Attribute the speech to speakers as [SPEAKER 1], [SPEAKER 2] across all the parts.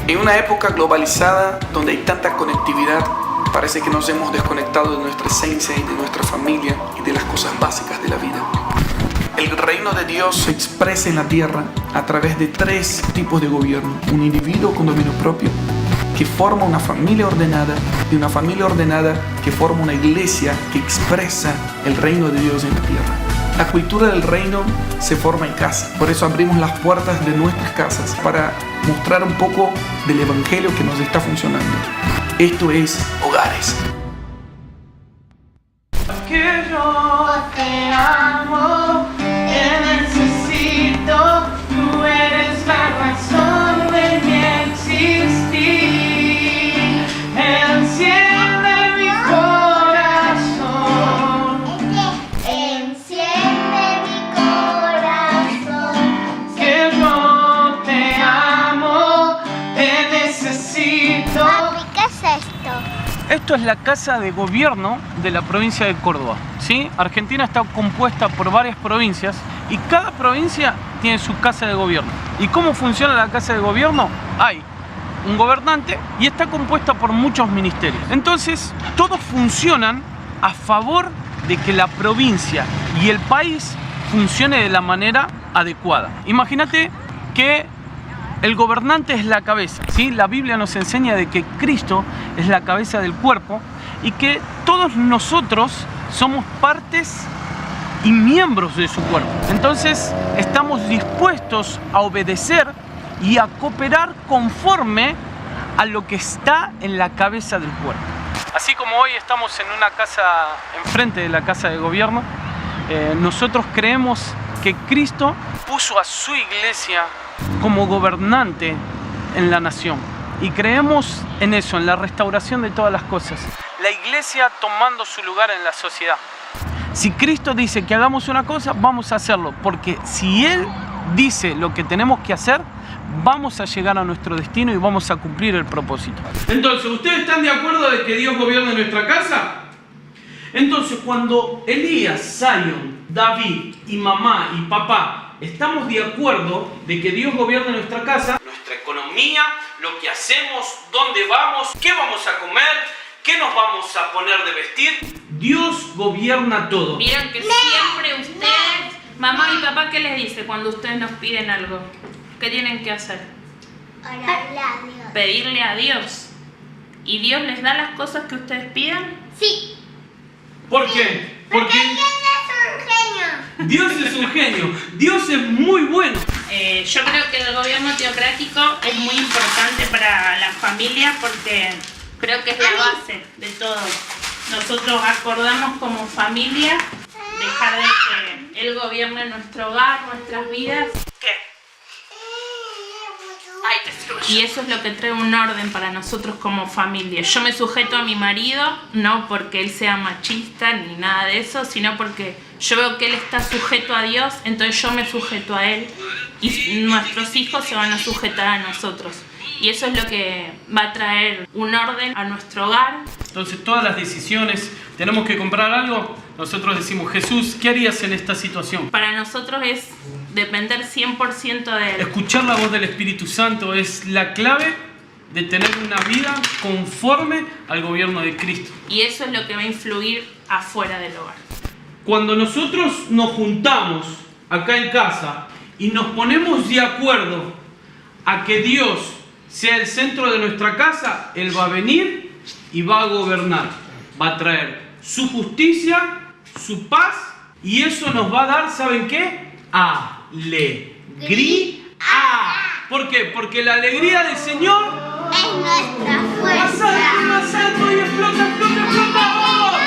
[SPEAKER 1] En una época globalizada donde hay tanta conectividad, parece que nos hemos desconectado de nuestra esencia y de nuestra familia y de las cosas básicas de la vida. El reino de Dios se expresa en la tierra a través de 3 tipos de gobierno. Un individuo con dominio propio, que forma una familia ordenada, y una familia ordenada que forma una iglesia que expresa el reino de Dios en la tierra. La cultura del reino se forma en casa. Por eso abrimos las puertas de nuestras casas para mostrar un poco del evangelio que nos está funcionando. Esto es Hogares.
[SPEAKER 2] Que yo te amo, te necesito, tú eres la razón de mi existir. Enciende mi corazón,
[SPEAKER 3] Enciende mi corazón.
[SPEAKER 2] que yo te amo, te necesito.
[SPEAKER 3] Papi, ¿qué es esto?
[SPEAKER 4] Esto es la Casa de Gobierno de la provincia de Córdoba, ¿sí? Argentina está compuesta por varias provincias y cada provincia tiene su Casa de Gobierno. ¿Y cómo funciona la Casa de Gobierno? Hay un gobernante y está compuesta por muchos ministerios. Entonces, todos funcionan a favor de que la provincia y el país funcione de la manera adecuada. Imagínate que el gobernante es la cabeza, ¿sí? La Biblia nos enseña de que Cristo es la cabeza del cuerpo y que todos nosotros somos partes y miembros de su cuerpo. Entonces estamos dispuestos a obedecer y a cooperar conforme a lo que está en la cabeza del cuerpo. Así como hoy estamos en una casa, enfrente de la Casa de Gobierno, nosotros creemos que Cristo puso a su iglesia como gobernante en la nación. Y creemos en eso, en la restauración de todas las cosas. La iglesia tomando su lugar en la sociedad. Si Cristo dice que hagamos una cosa, vamos a hacerlo. Porque si Él dice lo que tenemos que hacer, vamos a llegar a nuestro destino y vamos a cumplir el propósito. Entonces, ¿ustedes están de acuerdo de que Dios gobierne nuestra casa? Entonces, cuando Elías, Zion, David y mamá y papá estamos de acuerdo de que Dios gobierne nuestra casa, nuestra economía, lo que hacemos, dónde vamos, qué vamos a comer, qué nos vamos a poner de vestir, Dios gobierna todo.
[SPEAKER 5] Vieron que siempre ustedes, mamá y papá, ¿qué les dice cuando ustedes nos piden algo? ¿Qué tienen que hacer?
[SPEAKER 3] Orarle a Dios.
[SPEAKER 5] Pedirle a Dios. ¿Y Dios les da las cosas que ustedes pidan?
[SPEAKER 3] Sí.
[SPEAKER 4] ¿Por qué? Porque
[SPEAKER 3] Dios es un genio.
[SPEAKER 4] Dios es un genio, Dios es muy bueno.
[SPEAKER 5] Yo creo que el gobierno teocrático es muy importante para la familia porque creo que es la base de todo. Nosotros acordamos como familia dejar de que Él gobierne nuestro hogar, nuestras vidas. ¿Qué? Y eso es lo que trae un orden para nosotros como familia. Yo me sujeto a mi marido, no porque él sea machista ni nada de eso, sino porque yo veo que él está sujeto a Dios, entonces yo me sujeto a él y nuestros hijos se van a sujetar a nosotros. Y eso es lo que va a traer un orden a nuestro hogar.
[SPEAKER 4] Entonces todas las decisiones, tenemos que comprar algo, nosotros decimos, Jesús, ¿qué harías en esta situación?
[SPEAKER 5] Para nosotros es depender 100% de él.
[SPEAKER 4] Escuchar la voz del Espíritu Santo es la clave de tener una vida conforme al gobierno de Cristo.
[SPEAKER 5] Y eso es lo que va a influir afuera del hogar.
[SPEAKER 4] Cuando nosotros nos juntamos acá en casa y nos ponemos de acuerdo a que Dios sea el centro de nuestra casa, Él va a venir y va a gobernar. Va a traer su justicia, su paz, y eso nos va a dar, ¿saben qué? Alegría. ¿Por qué? Porque la alegría del Señor
[SPEAKER 3] Es nuestra
[SPEAKER 4] pasa de
[SPEAKER 3] fuerza.
[SPEAKER 4] más alto y explota, explota, explota.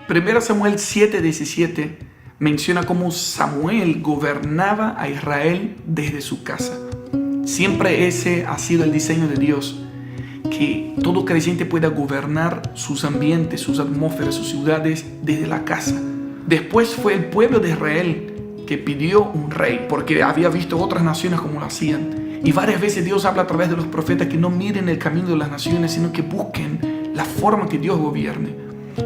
[SPEAKER 1] Primera Samuel 7:17 menciona cómo Samuel gobernaba a Israel desde su casa. Siempre ese ha sido el diseño de Dios, que todo creyente pueda gobernar sus ambientes, sus atmósferas, sus ciudades desde la casa. Después fue el pueblo de Israel que pidió un rey, porque había visto otras naciones cómo lo hacían. Y varias veces Dios habla a través de los profetas que no miren el camino de las naciones, sino que busquen la forma que Dios gobierne.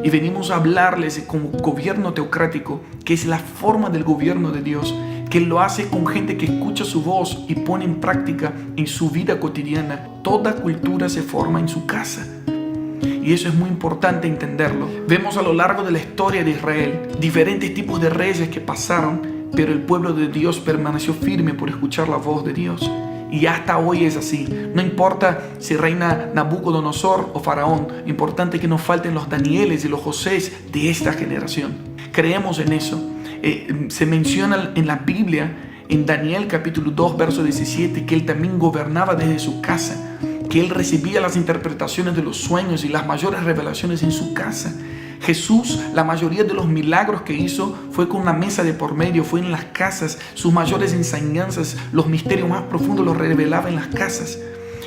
[SPEAKER 1] Y venimos a hablarles como gobierno teocrático, que es la forma del gobierno de Dios, que lo hace con gente que escucha su voz y pone en práctica en su vida cotidiana. Toda cultura se forma en su casa. Y eso es muy importante entenderlo. Vemos a lo largo de la historia de Israel diferentes tipos de reyes que pasaron, pero el pueblo de Dios permaneció firme por escuchar la voz de Dios. Y hasta hoy es así. No importa si reina Nabucodonosor o Faraón, importante que no falten los Danieles y los Josés de esta generación. Creemos en eso. Se menciona en la Biblia, en Daniel capítulo 2, verso 17, que él también gobernaba desde su casa, que él recibía las interpretaciones de los sueños y las mayores revelaciones en su casa. Jesús, la mayoría de los milagros que hizo fue con una mesa de por medio, fue en las casas. Sus mayores enseñanzas, los misterios más profundos los revelaba en las casas.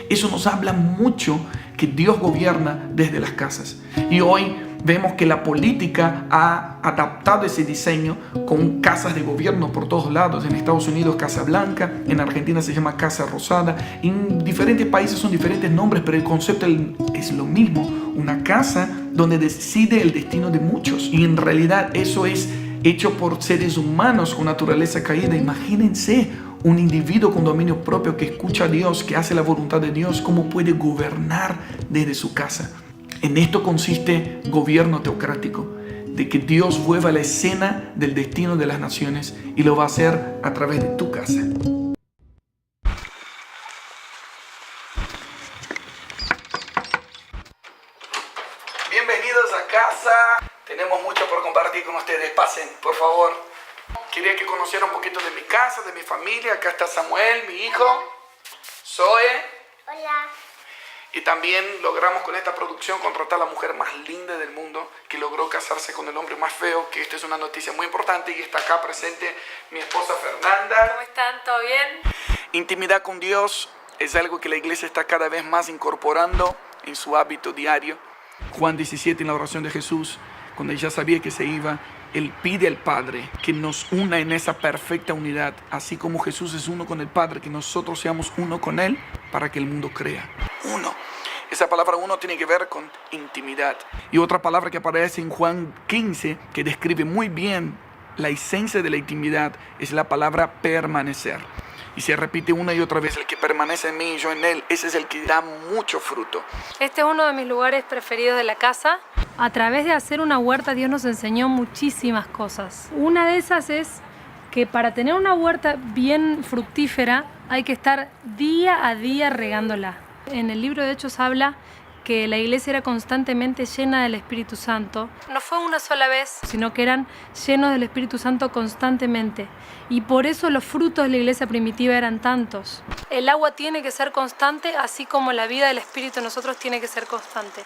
[SPEAKER 1] Eso nos habla mucho que Dios gobierna desde las casas. Y hoy vemos que la política ha adaptado ese diseño con casas de gobierno por todos lados. En Estados Unidos, Casa Blanca, en Argentina se llama Casa Rosada. En diferentes países son diferentes nombres, pero el concepto es lo mismo. Una casa donde decide el destino de muchos. Y en realidad eso es hecho por seres humanos con naturaleza caída. Imagínense un individuo con dominio propio que escucha a Dios, que hace la voluntad de Dios, cómo puede gobernar desde su casa. En esto consiste gobierno teocrático, de que Dios vuelva a la escena del destino de las naciones y lo va a hacer a través de tu casa. Bienvenidos a casa. Tenemos mucho por compartir con ustedes. Pasen, por favor. Quería que conocieran un poquito de mi casa, de mi familia. Acá está Samuel, mi hijo. Zoe.
[SPEAKER 3] Hola.
[SPEAKER 1] Y también logramos con esta producción contratar a la mujer más linda del mundo, que logró casarse con el hombre más feo, que esta es una noticia muy importante, y está acá presente mi esposa Fernanda.
[SPEAKER 6] ¿Cómo están? ¿Todo bien?
[SPEAKER 1] Intimidad con Dios es algo que la iglesia está cada vez más incorporando en su hábito diario. Juan 17, en la oración de Jesús, cuando ella sabía que se iba, Él pide al Padre que nos una en esa perfecta unidad, así como Jesús es uno con el Padre, que nosotros seamos uno con Él para que el mundo crea. Uno. Esa palabra uno tiene que ver con intimidad. Y otra palabra que aparece en Juan 15, que describe muy bien la esencia de la intimidad, es la palabra permanecer. Y se repite una y otra vez: el que permanece en mí y yo en él, ese es el que da mucho fruto.
[SPEAKER 6] Este es uno de mis lugares preferidos de la casa. A través de hacer una huerta, Dios nos enseñó muchísimas cosas. Una de esas es que para tener una huerta bien fructífera hay que estar día a día regándola. En el libro de Hechos habla que la iglesia era constantemente llena del Espíritu Santo. No fue una sola vez, sino que eran llenos del Espíritu Santo constantemente. Y por eso los frutos de la iglesia primitiva eran tantos. El agua tiene que ser constante, así como la vida del Espíritu de nosotros tiene que ser constante.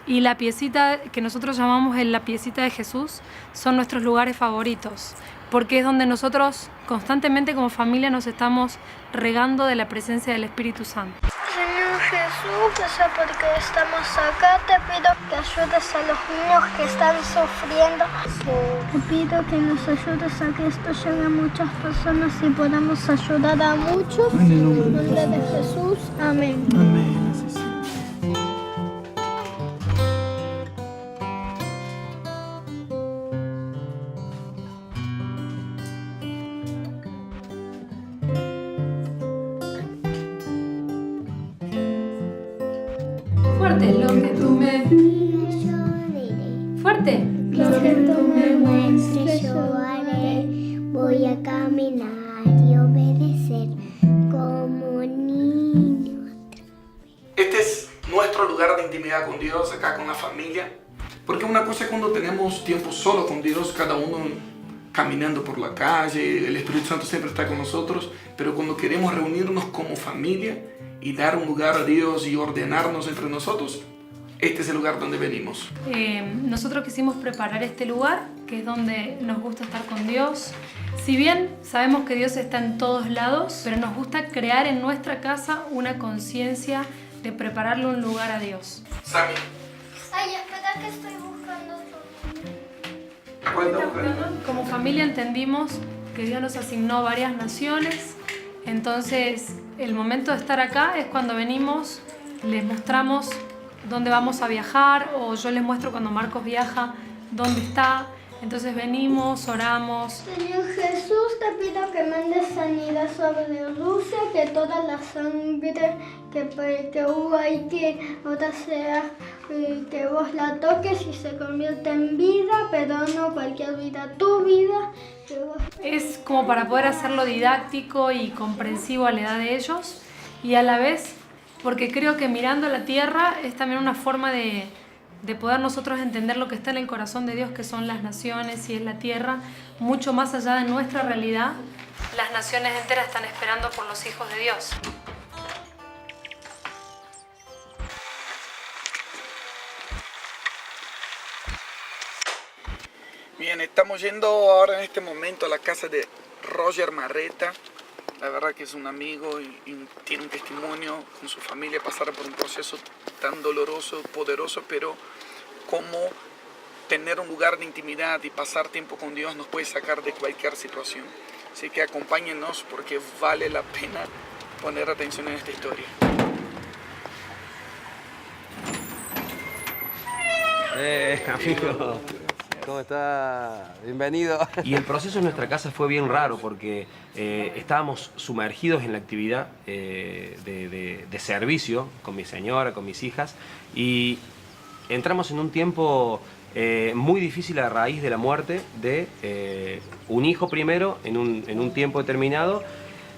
[SPEAKER 6] Y la piecita que nosotros llamamos la piecita de Jesús son nuestros lugares favoritos, porque es donde nosotros constantemente como familia nos estamos regando de la presencia del Espíritu Santo.
[SPEAKER 3] Señor Jesús, gracias porque estamos acá. Te pido que ayudes a los niños que están sufriendo. Te pido que nos ayudes a que esto llegue a muchas personas y podamos ayudar a muchos. En el nombre de Jesús. Amén.
[SPEAKER 1] Amén.
[SPEAKER 6] Fuerte, lo que tú me...
[SPEAKER 3] Yo diré.
[SPEAKER 6] Fuerte.
[SPEAKER 3] Lo que tú me muestres yo haré. Voy a caminar y obedecer como niño.
[SPEAKER 1] Este es nuestro lugar de intimidad con Dios, acá con la familia. Porque una cosa es cuando tenemos tiempo solo con Dios, cada uno caminando por la calle, el Espíritu Santo siempre está con nosotros, pero cuando queremos reunirnos como familia y dar un lugar a Dios y ordenarnos entre nosotros, este es el lugar donde venimos.
[SPEAKER 6] Nosotros quisimos preparar este lugar, que es donde nos gusta estar con Dios. Si bien sabemos que Dios está en todos lados, pero nos gusta crear en nuestra casa una conciencia de prepararle un lugar a Dios.
[SPEAKER 1] Sammy,
[SPEAKER 3] Ay, espera que estoy buscando todo.
[SPEAKER 1] cuenta.
[SPEAKER 6] Como familia entendimos que Dios nos asignó varias naciones Entonces, el momento de estar acá es cuando venimos, les mostramos dónde vamos a viajar, o yo les muestro cuando Marcos viaja dónde está. Entonces venimos, oramos.
[SPEAKER 3] Señor Jesús, te pido que mandes sanidad sobre Rusia, que toda la sangre que hubo ahí, que ahora sea, que vos la toques y se convierta en vida, pero no cualquier vida, tu vida.
[SPEAKER 6] Es como para poder hacerlo didáctico y comprensivo a la edad de ellos, y a la vez, porque creo que mirando la tierra es también una forma de poder nosotros entender lo que está en el corazón de Dios, que son las naciones y es la tierra, mucho más allá de nuestra realidad. Las naciones enteras están esperando por los hijos de Dios.
[SPEAKER 1] Bien, estamos yendo ahora en este momento a la casa de Roger Marreta. La verdad que es un amigo y tiene un testimonio con su familia, pasar por un proceso tan doloroso, poderoso, pero cómo tener un lugar de intimidad y pasar tiempo con Dios nos puede sacar de cualquier situación. Así que acompáñenos porque vale la pena poner atención en esta historia.
[SPEAKER 7] Amigo, ¿cómo está? Bienvenido.
[SPEAKER 8] Y el proceso en nuestra casa fue bien raro porque estábamos sumergidos en la actividad de servicio con mi señora, con mis hijas, y entramos en un tiempo muy difícil a raíz de la muerte de un hijo primero en un tiempo determinado,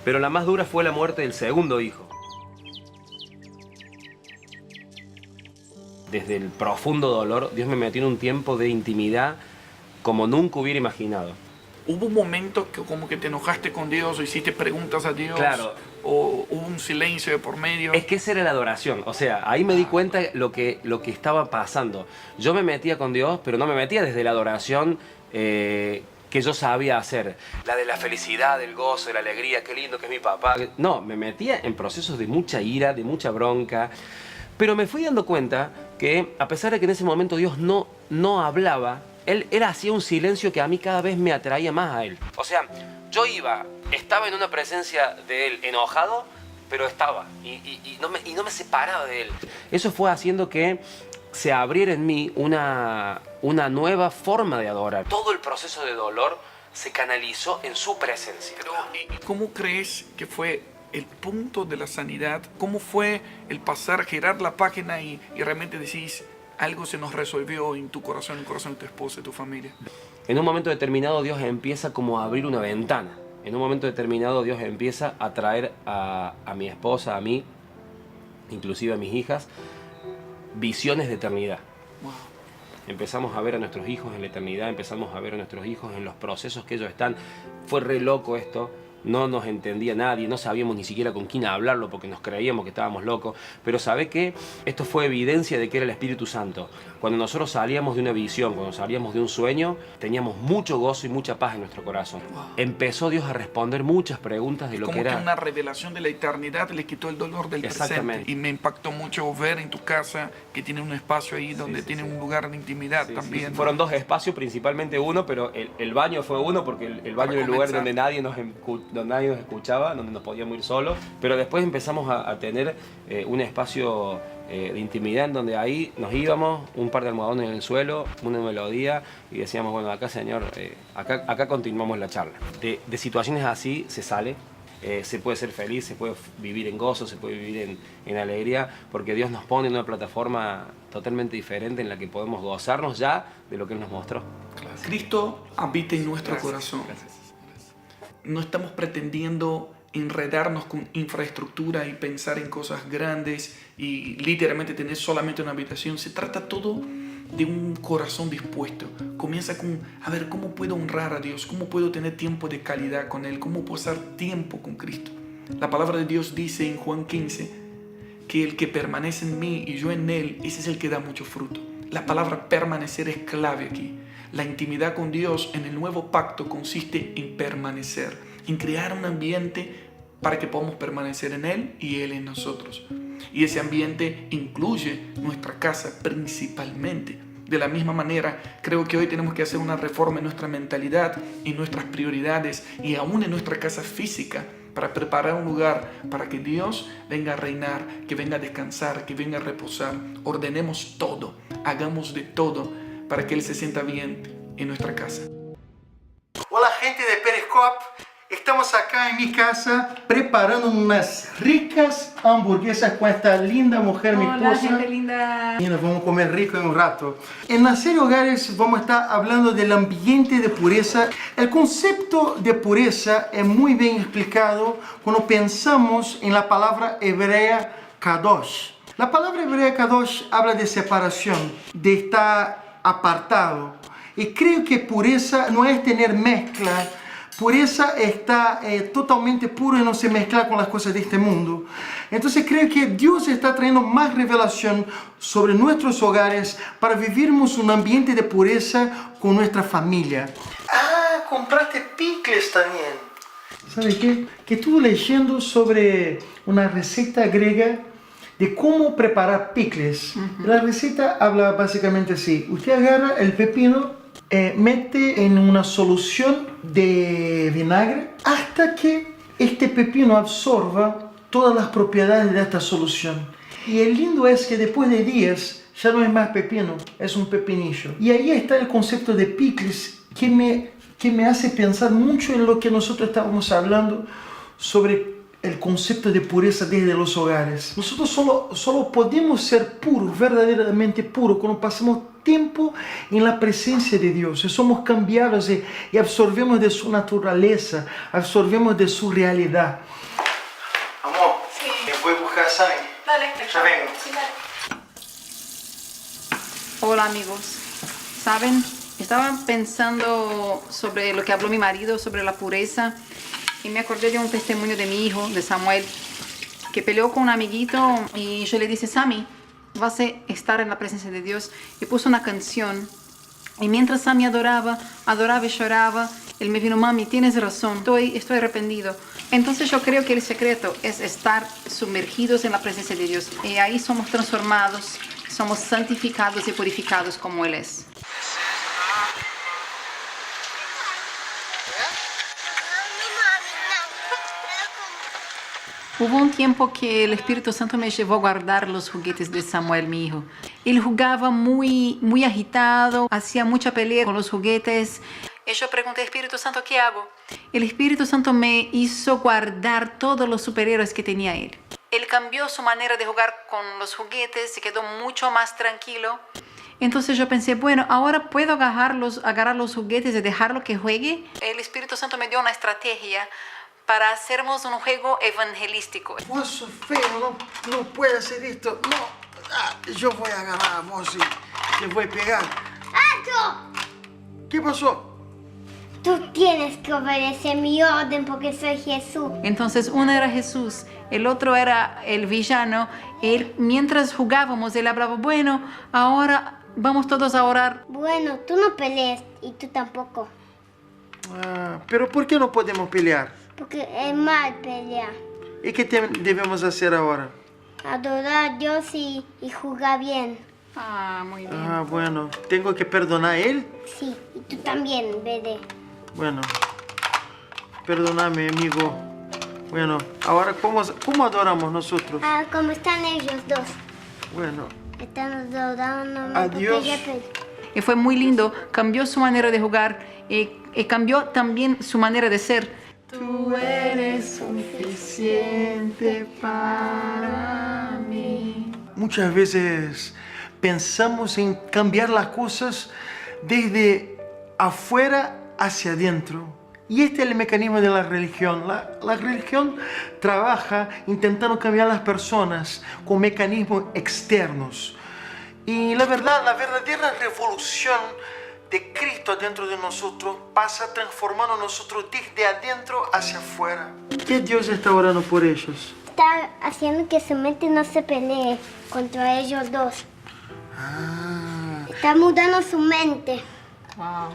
[SPEAKER 8] pero la más dura fue la muerte del segundo hijo. Desde el profundo dolor, Dios me metió en un tiempo de intimidad como nunca hubiera imaginado.
[SPEAKER 1] ¿Hubo un momento que como que te enojaste con Dios o hiciste preguntas a Dios?
[SPEAKER 8] Claro.
[SPEAKER 1] ¿O hubo un silencio de por medio?
[SPEAKER 8] Es que esa era la adoración, o sea, ahí me di cuenta lo que estaba pasando. Yo me metía con Dios, pero no me metía desde la adoración que yo sabía hacer. La de la felicidad, del gozo, de la alegría, qué lindo que es mi papá. No, me metía en procesos de mucha ira, de mucha bronca. Pero me fui dando cuenta que, a pesar de que en ese momento Dios no hablaba, Él hacía un silencio que a mí cada vez me atraía más a Él. O sea, yo estaba en una presencia de Él enojado, pero estaba, y no me separaba de Él. Eso fue haciendo que se abriera en mí una nueva forma de adorar. Todo el proceso de dolor se canalizó en su presencia.
[SPEAKER 1] Pero, ¿y cómo crees que fue el punto de la sanidad? ¿Cómo fue el pasar, girar la página y realmente decís, algo se nos resolvió en tu corazón, en el corazón de tu esposa, de tu familia?
[SPEAKER 8] En un momento determinado Dios empieza como a abrir una ventana. En un momento determinado Dios empieza a traer a mi esposa, a mí, inclusive a mis hijas, visiones de eternidad.
[SPEAKER 1] Wow.
[SPEAKER 8] Empezamos a ver a nuestros hijos en la eternidad, empezamos a ver a nuestros hijos en los procesos que ellos están. Fue re loco esto. No nos entendía nadie, no sabíamos ni siquiera con quién hablarlo porque nos creíamos que estábamos locos. Pero ¿sabe qué? Esto fue evidencia de que era el Espíritu Santo. Cuando nosotros salíamos de una visión, cuando salíamos de un sueño, teníamos mucho gozo y mucha paz en nuestro corazón. Wow. Empezó Dios a responder muchas preguntas de lo que era.
[SPEAKER 1] Como que una revelación de la eternidad le quitó el dolor del presente. Y me impactó mucho ver en tu casa que tiene un espacio ahí donde tiene un lugar de intimidad también.
[SPEAKER 8] Sí. Fueron dos espacios, principalmente uno, pero el baño fue uno porque el baño era el lugar donde nadie nos escuchaba, donde nos podíamos ir solos, pero después empezamos a tener un espacio de intimidad en donde ahí nos íbamos, un par de almohadones en el suelo, una melodía y decíamos, bueno, acá Señor, acá continuamos la charla. De situaciones así se sale, se puede ser feliz, se puede vivir en gozo, se puede vivir en alegría, porque Dios nos pone en una plataforma totalmente diferente en la que podemos gozarnos ya de lo que Él nos mostró.
[SPEAKER 1] Claro. Cristo habita en nuestro corazón. No estamos pretendiendo enredarnos con infraestructura y pensar en cosas grandes y literalmente tener solamente una habitación. Se trata todo de un corazón dispuesto. Comienza con, a ver, ¿cómo puedo honrar a Dios? ¿Cómo puedo tener tiempo de calidad con Él? ¿Cómo puedo pasar tiempo con Cristo? La palabra de Dios dice en Juan 15 que el que permanece en mí y yo en Él, ese es el que da mucho fruto. La palabra permanecer es clave aquí. La intimidad con Dios en el nuevo pacto consiste en permanecer, en crear un ambiente para que podamos permanecer en Él y Él en nosotros. Y ese ambiente incluye nuestra casa principalmente. De la misma manera, creo que hoy tenemos que hacer una reforma en nuestra mentalidad, en nuestras prioridades y aún en nuestra casa física, para preparar un lugar para que Dios venga a reinar, que venga a descansar, que venga a reposar. Ordenemos todo, hagamos de todo para que Él se sienta bien en nuestra casa.
[SPEAKER 9] Hola gente de Periscope, estamos acá en mi casa preparando unas ricas hamburguesas con esta linda mujer, mi esposa.
[SPEAKER 10] Hola gente linda.
[SPEAKER 9] Y nos vamos a comer rico en un rato. En Nacer Hogares vamos a estar hablando del ambiente de pureza. El concepto de pureza es muy bien explicado cuando pensamos en la palabra hebrea kadosh. La palabra hebrea kadosh habla de separación, de estar apartado. Y creo que pureza no es tener mezcla. Pureza está totalmente puro y no se mezcla con las cosas de este mundo. Entonces creo que Dios está trayendo más revelación sobre nuestros hogares para vivirmos un ambiente de pureza con nuestra familia. Ah, compraste picles también. ¿Sabe qué? Que estuve leyendo sobre una receta griega de cómo preparar picles. La receta habla básicamente así. Usted agarra el pepino, mete en una solución de vinagre hasta que este pepino absorba todas las propiedades de esta solución. Y el lindo es que después de días ya no es más pepino, es un pepinillo. Y ahí está el concepto de picles que me hace pensar mucho en lo que nosotros estábamos hablando sobre el concepto de pureza desde los hogares. Nosotros solo podemos ser puros, verdaderamente puros, cuando pasamos tiempo en la presencia de Dios. Somos cambiados y absorbemos de su naturaleza, absorbemos de su realidad. Amor, sí. Me voy a buscar a Sammy.
[SPEAKER 10] Dale.
[SPEAKER 9] Ya vengo.
[SPEAKER 10] Sí, dale. Hola amigos. ¿Saben? Estaba pensando sobre lo que habló mi marido sobre la pureza y me acordé de un testimonio de mi hijo, de Samuel, que peleó con un amiguito y yo le dije, Sammy, vas a estar en la presencia de Dios, y puso una canción. Y mientras Sammy adoraba y lloraba, él me vino, mami, tienes razón, estoy arrepentido. Entonces yo creo que el secreto es estar sumergidos en la presencia de Dios. Y ahí somos transformados, somos santificados y purificados como Él es. Hubo un tiempo que el Espíritu Santo me llevó a guardar los juguetes de Samuel, mi hijo. Él jugaba muy agitado, hacía mucha pelea con los juguetes. Y yo pregunté, Espíritu Santo, ¿qué hago? El Espíritu Santo me hizo guardar todos los superhéroes que tenía él. Él cambió su manera de jugar con los juguetes, se quedó mucho más tranquilo. Entonces yo pensé, bueno, ahora puedo agarrar los juguetes y dejarlo que juegue. El Espíritu Santo me dio una estrategia para hacernos un juego evangelístico.
[SPEAKER 9] Vos sos feo, no puedes hacer esto. No, yo voy a agarrar a vos y te voy a pegar.
[SPEAKER 3] ¡Alto!
[SPEAKER 9] ¿Qué pasó?
[SPEAKER 3] Tú tienes que obedecer mi orden porque soy Jesús.
[SPEAKER 10] Entonces uno era Jesús, el otro era el villano. Él, mientras jugábamos, él hablaba, bueno, ahora vamos todos a orar.
[SPEAKER 3] Bueno, tú no pelees y tú tampoco.
[SPEAKER 9] Pero ¿por qué no podemos pelear?
[SPEAKER 3] Porque es mal pelear.
[SPEAKER 9] ¿Y qué debemos hacer ahora?
[SPEAKER 3] Adorar a Dios y jugar bien.
[SPEAKER 10] Muy bien.
[SPEAKER 9] Bueno. ¿Tengo que perdonar a él?
[SPEAKER 3] Sí, y tú también, bebé.
[SPEAKER 9] Bueno. Perdóname, amigo. Bueno, ahora, ¿cómo adoramos nosotros?
[SPEAKER 3] Como están ellos dos.
[SPEAKER 9] Bueno.
[SPEAKER 3] Están adorando
[SPEAKER 9] a Dios.
[SPEAKER 10] Y fue muy lindo. Cambió su manera de jugar y cambió también su manera de ser.
[SPEAKER 9] Tú eres suficiente para mí. Muchas veces pensamos en cambiar las cosas desde afuera hacia adentro. Y este es el mecanismo de la religión. La religión trabaja intentando cambiar a las personas con mecanismos externos. Y la verdadera revolución de Cristo dentro de nosotros pasa transformando a nosotros desde adentro hacia afuera. ¿Qué Dios está orando por ellos?
[SPEAKER 3] Está haciendo que su mente no se pelee contra ellos dos. Está mudando su mente.
[SPEAKER 10] Wow.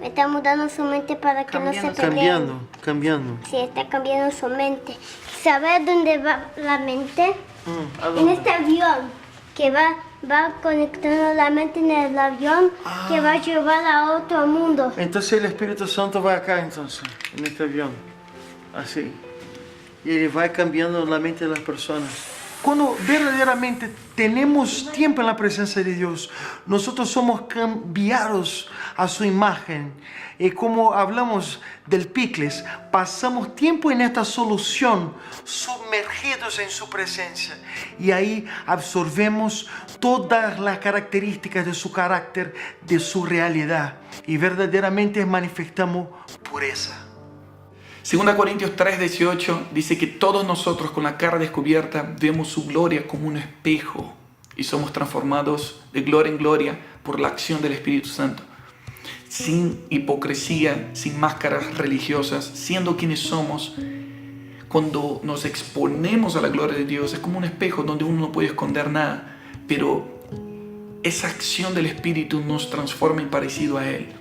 [SPEAKER 3] Está mudando su mente para que no se peleen.
[SPEAKER 9] Cambiando.
[SPEAKER 3] Sí, está cambiando su mente. ¿Sabes dónde va la mente? En este avión que va conectando la mente en el avión que va a llevar a otro mundo.
[SPEAKER 9] Entonces el Espíritu Santo va acá entonces, en este avión. Así. Y Él va cambiando la mente de las personas. Cuando verdaderamente tenemos tiempo en la presencia de Dios, nosotros somos cambiados a su imagen. Y como hablamos del Picles, pasamos tiempo en esta solución, sumergidos en su presencia. Y ahí absorbemos todas las características de su carácter, de su realidad. Y verdaderamente manifestamos pureza.
[SPEAKER 1] 2 Corintios 3:18 dice que todos nosotros con la cara descubierta vemos su gloria como un espejo y somos transformados de gloria en gloria por la acción del Espíritu Santo. Sin hipocresía, sin máscaras religiosas, siendo quienes somos, cuando nos exponemos a la gloria de Dios es como un espejo donde uno no puede esconder nada, pero esa acción del Espíritu nos transforma en parecido a Él.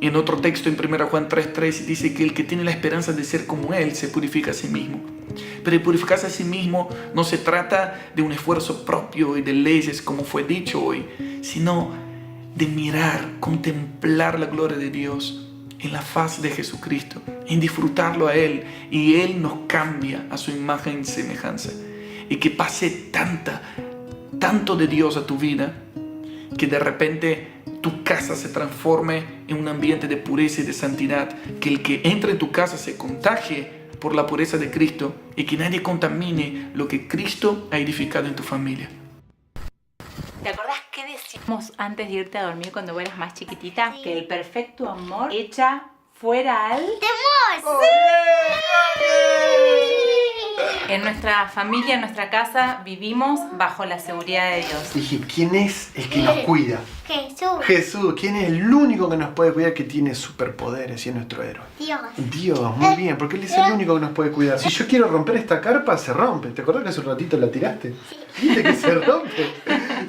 [SPEAKER 1] Y en otro texto, en 1 Juan 3:3, dice que el que tiene la esperanza de ser como Él se purifica a sí mismo. Pero el purificarse a sí mismo no se trata de un esfuerzo propio y de leyes, como fue dicho hoy, sino de mirar, contemplar la gloria de Dios en la faz de Jesucristo, en disfrutarlo a Él, y Él nos cambia a su imagen y semejanza. Y que pase tanto de Dios a tu vida, que de repente tu casa se transforme en un ambiente de pureza y de santidad, que el que entre en tu casa se contagie por la pureza de Cristo y que nadie contamine lo que Cristo ha edificado en tu familia.
[SPEAKER 11] ¿Te acordás qué decíamos antes de irte a dormir cuando vos eras más chiquitita?
[SPEAKER 3] Sí.
[SPEAKER 11] Que el perfecto amor echa fuera al
[SPEAKER 3] ¡Temor!
[SPEAKER 11] En nuestra familia, en nuestra casa, vivimos bajo la seguridad de Dios.
[SPEAKER 9] Dije, ¿quién es el que nos cuida?
[SPEAKER 3] Jesús.
[SPEAKER 9] Jesús. ¿Quién es el único que nos puede cuidar, que tiene superpoderes y es nuestro héroe?
[SPEAKER 3] Dios.
[SPEAKER 9] Dios, muy bien, porque Él es el único que nos puede cuidar. Si yo quiero romper esta carpa, se rompe. ¿Te acordás que hace un ratito la tiraste? ¿Viste que se rompe?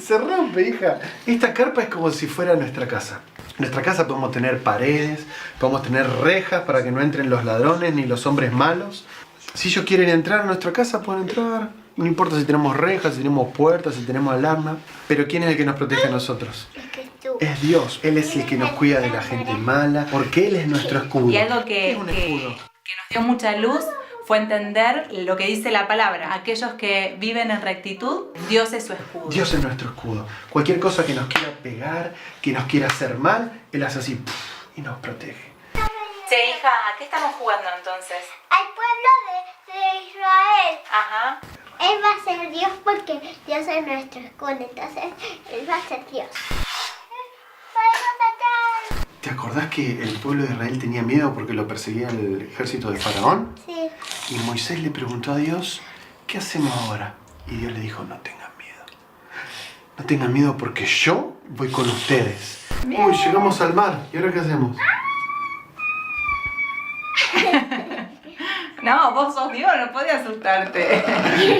[SPEAKER 9] Se rompe, hija. Esta carpa es como si fuera nuestra casa. En nuestra casa podemos tener paredes, podemos tener rejas para que no entren los ladrones ni los hombres malos. Si ellos quieren entrar a nuestra casa, pueden entrar. No importa si tenemos rejas, si tenemos puertas, si tenemos alarma. Pero ¿quién es el que nos protege a nosotros? Es Dios. Él es el que nos cuida de la gente mala, porque Él es nuestro escudo.
[SPEAKER 11] Y algo que nos dio mucha luz fue entender lo que dice la palabra. Aquellos que viven en rectitud, Dios es su escudo.
[SPEAKER 9] Dios es nuestro escudo. Cualquier cosa que nos quiera pegar, que nos quiera hacer mal, Él hace así y nos protege.
[SPEAKER 11] Che, hija, ¿a qué estamos jugando entonces?
[SPEAKER 3] Al pueblo de Israel.
[SPEAKER 11] Ajá.
[SPEAKER 3] Él va a ser Dios porque Dios es nuestro escudo. Entonces, Él va a ser Dios.
[SPEAKER 9] ¿Te acordás que el pueblo de Israel tenía miedo porque lo perseguía el ejército de Faraón?
[SPEAKER 3] Sí.
[SPEAKER 9] Y Moisés le preguntó a Dios, ¿qué hacemos ahora? Y Dios le dijo, no tengan miedo. No tengan miedo porque yo voy con ustedes. Uy, llegamos al mar. ¿Y ahora qué hacemos?
[SPEAKER 11] No, vos sos Dios, no podés asustarte.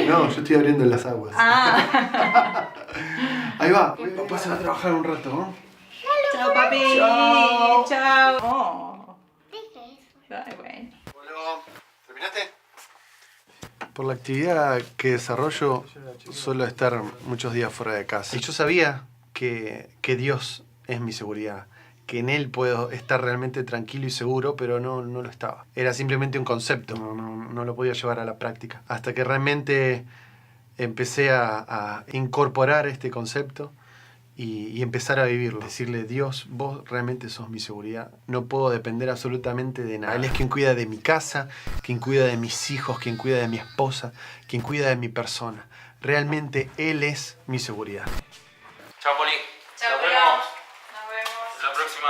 [SPEAKER 9] No, yo estoy abriendo las aguas.
[SPEAKER 11] Ah.
[SPEAKER 9] Ahí va. Papá se va a trabajar un rato, ¿no?
[SPEAKER 11] Chao, papi.
[SPEAKER 9] Chao.
[SPEAKER 11] Chao. Oh. Ay, bueno.
[SPEAKER 9] ¿Terminaste? Por la actividad que desarrollo, suelo estar muchos días fuera de casa. Y yo sabía que Dios es mi seguridad, que en Él puedo estar realmente tranquilo y seguro, pero no lo estaba. Era simplemente un concepto, no lo podía llevar a la práctica. Hasta que realmente empecé a incorporar este concepto y empezar a vivirlo. Decirle, Dios, vos realmente sos mi seguridad. No puedo depender absolutamente de nada. Él es quien cuida de mi casa, quien cuida de mis hijos, quien cuida de mi esposa, quien cuida de mi persona. Realmente Él es mi seguridad.
[SPEAKER 4] Chao, Poli.
[SPEAKER 11] Chao,
[SPEAKER 4] Nos
[SPEAKER 11] Poli.
[SPEAKER 4] vemos.
[SPEAKER 11] Nos vemos.
[SPEAKER 4] Hasta la próxima.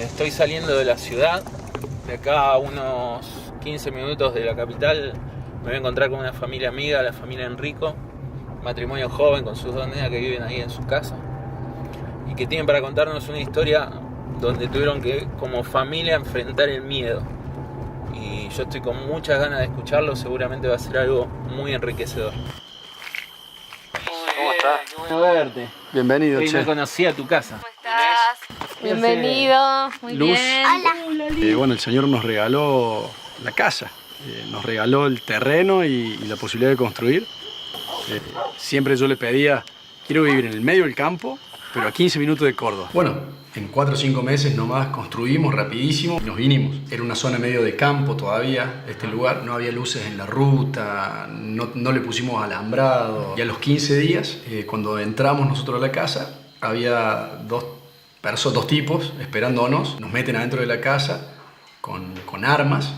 [SPEAKER 4] Estoy saliendo de la ciudad. De acá a unos 15 minutos de la capital me voy a encontrar con una familia amiga, la familia Enrico, matrimonio joven con sus dos nenas que viven ahí en su casa y que tienen para contarnos una historia donde tuvieron que como familia enfrentar el miedo. Y yo estoy con muchas ganas de escucharlo, seguramente va a ser algo muy enriquecedor. ¿Cómo estás? Qué bueno verte.
[SPEAKER 7] Bienvenido,
[SPEAKER 4] Hoy
[SPEAKER 7] che.
[SPEAKER 4] no conocía tu casa.
[SPEAKER 6] ¿Cómo estás? Bienvenido, muy
[SPEAKER 7] Luz.
[SPEAKER 6] bien.
[SPEAKER 7] Bueno, el Señor nos regaló la casa, nos regaló el terreno y la posibilidad de construir. Siempre yo le pedía Quiero vivir en el medio del campo, pero a 15 minutos de Córdoba. Bueno, en 4 o 5 meses nomás construimos rapidísimo y nos vinimos. Era una zona medio de campo todavía, este lugar. No había luces en la ruta, no le pusimos alambrado. Y a los 15 días, cuando entramos nosotros a la casa, había dos tipos esperándonos. Nos meten adentro de la casa con armas.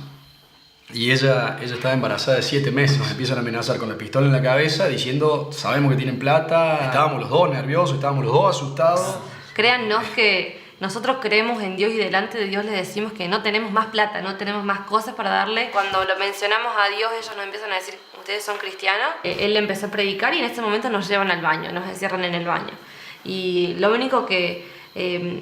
[SPEAKER 7] Y ella estaba embarazada de 7 meses. Nos empiezan a amenazar con la pistola en la cabeza diciendo, sabemos que tienen plata. Estábamos los dos nerviosos, estábamos los dos asustados.
[SPEAKER 12] Créannos que nosotros creemos en Dios y delante de Dios le decimos que no tenemos más plata, no tenemos más cosas para darle. Cuando lo mencionamos a Dios, ellos nos empiezan a decir, ¿ustedes son cristianos? Él empezó a predicar y en ese momento nos llevan al baño, nos encierran en el baño. Y lo único que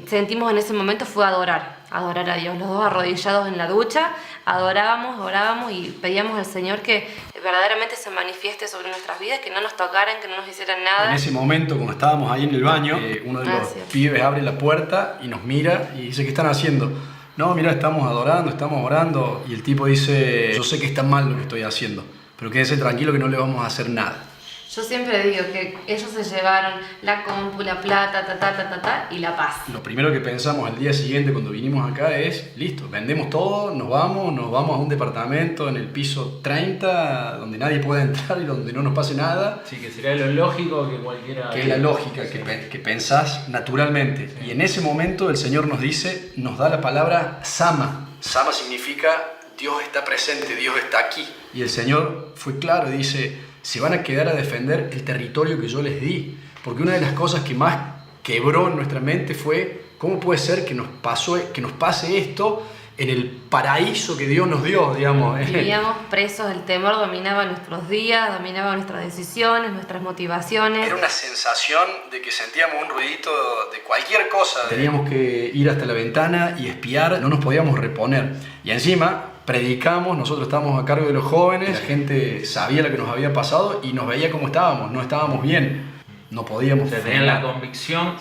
[SPEAKER 12] sentimos en ese momento fue adorar a Dios, los dos arrodillados en la ducha, orábamos y pedíamos al Señor que verdaderamente se manifieste sobre nuestras vidas, que no nos tocaran, que no nos hicieran nada.
[SPEAKER 7] En ese momento, cuando estábamos ahí en el baño, uno de los pibes abre la puerta y nos mira y dice, ¿qué están haciendo? No, mira, estamos adorando, estamos orando. Y el tipo dice, yo sé que está mal lo que estoy haciendo, pero quédese tranquilo que no le vamos a hacer nada.
[SPEAKER 12] Yo siempre digo que ellos se llevaron la compu, la plata, y la paz.
[SPEAKER 7] Lo primero que pensamos al día siguiente cuando vinimos acá es, listo, vendemos todo, nos vamos a un departamento en el piso 30, donde nadie pueda entrar y donde no nos pase nada.
[SPEAKER 4] Sí, que sería lo lógico que cualquiera...
[SPEAKER 7] Que es la lógica, que pensás naturalmente. Y en ese momento el Señor nos da la palabra Sama. Sama significa Dios está presente, Dios está aquí. Y el Señor fue claro y dice, se van a quedar a defender el territorio que yo les di. Porque una de las cosas que más quebró en nuestra mente fue, ¿cómo puede ser que nos pase esto en el paraíso que Dios nos dio, digamos?
[SPEAKER 12] Vivíamos presos, el temor dominaba nuestros días, dominaba nuestras decisiones, nuestras motivaciones.
[SPEAKER 7] Era una sensación de que sentíamos un ruidito de cualquier cosa. Teníamos que ir hasta la ventana y espiar, no nos podíamos reponer. Y encima predicamos, nosotros estábamos a cargo de los jóvenes, la gente sabía lo que nos había pasado y nos veía cómo estábamos, no estábamos bien, no podíamos.
[SPEAKER 4] Tenían la convicción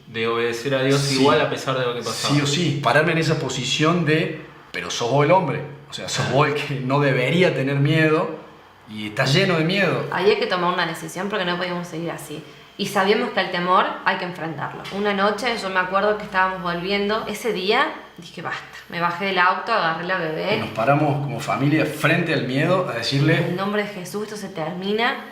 [SPEAKER 4] de obedecer a Dios igual a pesar de lo que pasaba.
[SPEAKER 7] Sí o sí, pararme en esa posición de, pero sos vos el hombre, o sea, sos vos el que no debería tener miedo y está lleno de miedo.
[SPEAKER 12] Había que tomar una decisión porque no podíamos seguir así. Y sabíamos que el temor hay que enfrentarlo. Una noche, yo me acuerdo que estábamos volviendo, ese día dije basta, me bajé del auto, agarré la bebé.
[SPEAKER 7] Y nos paramos como familia frente al miedo a decirle,
[SPEAKER 12] en el nombre de Jesús esto se termina,